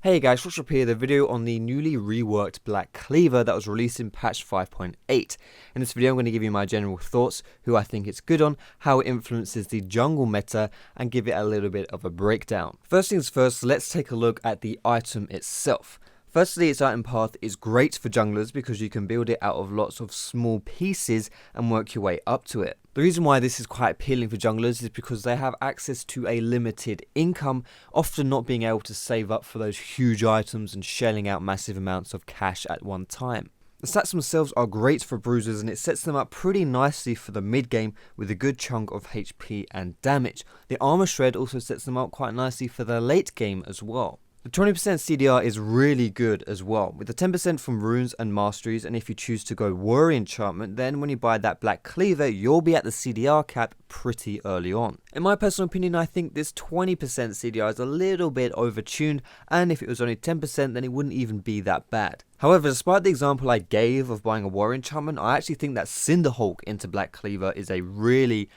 Hey guys, Foxdrop here, the video on the newly reworked Black Cleaver that was released in patch 5.8. In this video I'm going to give you my general thoughts, who I think it's good on, how it influences the jungle meta, and give it a little bit of a breakdown. First things first, let's take a look at the item itself. Firstly, its item path is great for junglers because you can build it out of lots of small pieces and work your way up to it. The reason why this is quite appealing for junglers is because they have access to a limited income, often not being able to save up for those huge items and shelling out massive amounts of cash at one time. The stats themselves are great for bruisers and it sets them up pretty nicely for the mid game with a good chunk of HP and damage. The armor shred also sets them up quite nicely for the late game as well. The 20% CDR is really good as well, with the 10% from runes and masteries, and if you choose to go warrior enchantment, then when you buy that Black Cleaver, you'll be at the CDR cap pretty early on. In my personal opinion, I think this 20% CDR is a little bit overtuned, and if it was only 10%, then it wouldn't even be that bad. However, despite the example I gave of buying a warrior enchantment, I actually think that Cinderhulk into Black Cleaver is a really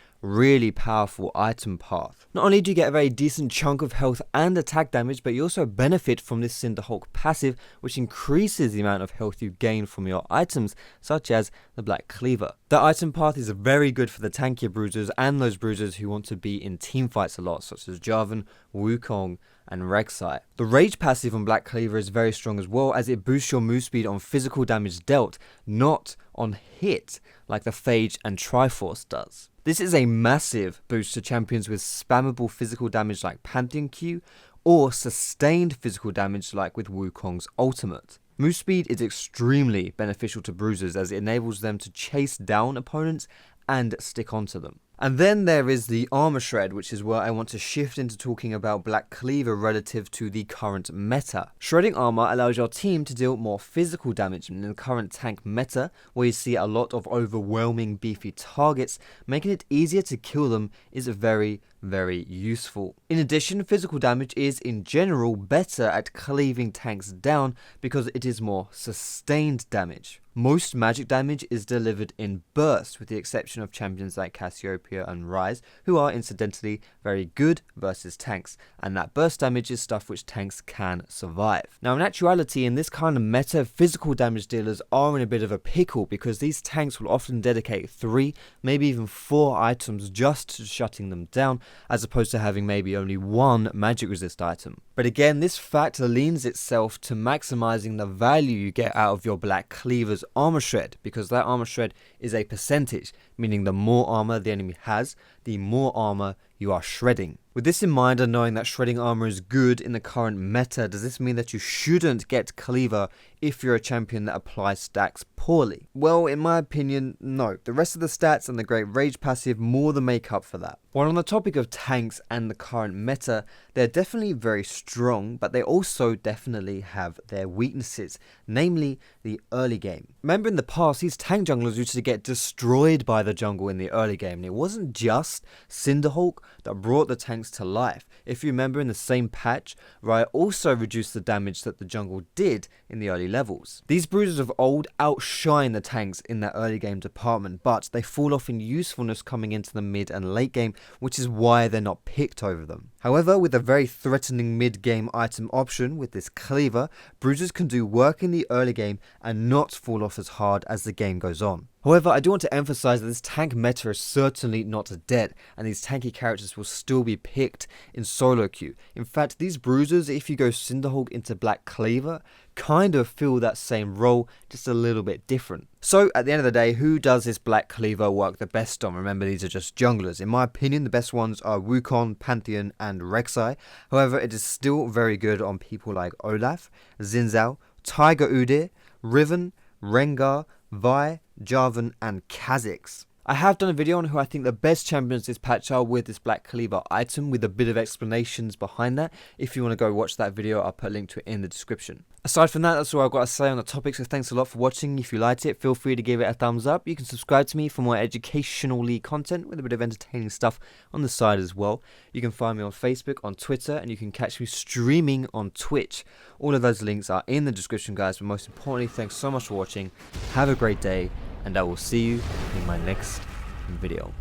powerful item path. Not only do you get a very decent chunk of health and attack damage, but you also benefit from this Cinderhulk passive, which increases the amount of health you gain from your items, such as the Black Cleaver. The item path is very good for the tankier bruisers and those bruisers who want to be in team fights a lot, such as Jarvan, Wukong, and Rek'Sai. The rage passive on Black Cleaver is very strong as well, as it boosts your move speed on physical damage dealt, not on hit, like the Phage and Triforce does. This is a massive boost to champions with spammable physical damage like Pantheon Q, or sustained physical damage like with Wukong's ultimate. Move speed is extremely beneficial to bruisers as it enables them to chase down opponents and stick onto them. And then there is the armor shred, which is where I want to shift into talking about Black Cleaver relative to the current meta. Shredding armor allows your team to deal more physical damage in the current tank meta, where you see a lot of overwhelming beefy targets. Making it easier to kill them is very useful. In addition, physical damage is in general better at cleaving tanks down because it is more sustained damage. Most magic damage is delivered in bursts, with the exception of champions like Cassiopeia and Ryze, who are incidentally very good versus tanks, and that burst damage is stuff which tanks can survive. Now in actuality, in this kind of meta, physical damage dealers are in a bit of a pickle because these tanks will often dedicate 3, maybe even 4 items just to shutting them down, as opposed to having maybe only 1 magic resist item. But again, this fact leans itself to maximizing the value you get out of your Black Cleaver's armor shred, because that armor shred is a percentage, meaning the more armor the enemy has, the more armor you are shredding. With this in mind, and knowing that shredding armor is good in the current meta, does this mean that you shouldn't get Cleaver if you're a champion that applies stacks poorly? Well, in my opinion, no. The rest of the stats and the great rage passive more than make up for that. While on the topic of tanks and the current meta, they're definitely very strong, but they also definitely have their weaknesses, namely the early game. Remember in the past, these tank junglers used to get destroyed by the jungle in the early game, and it wasn't just Cinderhulk that brought the tanks to life. If you remember, in the same patch, Riot also reduced the damage that the jungle did in the early levels. These bruisers of old outshine the tanks in that early game department, but they fall off in usefulness coming into the mid and late game, which is why they're not picked over them. However, with a very threatening mid-game item option with this Cleaver, bruisers can do work in the early game and not fall off as hard as the game goes on. However, I do want to emphasize that this tank meta is certainly not dead, and these tanky characters will still be picked in solo queue. In fact, these bruisers, if you go Cinderhulk into Black Cleaver, kind of fill that same role, just a little bit different. So, at the end of the day, who does this Black Cleaver work the best on? Remember, these are just junglers. In my opinion, the best ones are Wukong, Pantheon, and Rek'Sai. However, it is still very good on people like Olaf, Xin Zhao, Tiger Udyr, Riven, Rengar, Vi, Jarvan, and Kha'Zix. I have done a video on who I think the best champions this patch are with this Black Cleaver item, with a bit of explanations behind that. If you want to go watch that video, I'll put a link to it in the description. Aside from that, that's all I've got to say on the topic, so thanks a lot for watching. If you liked it, feel free to give it a thumbs up. You can subscribe to me for more educational content with a bit of entertaining stuff on the side as well. You can find me on Facebook, on Twitter, and you can catch me streaming on Twitch. All of those links are in the description, guys, but most importantly, thanks so much for watching. Have a great day, and I will see you in my next video.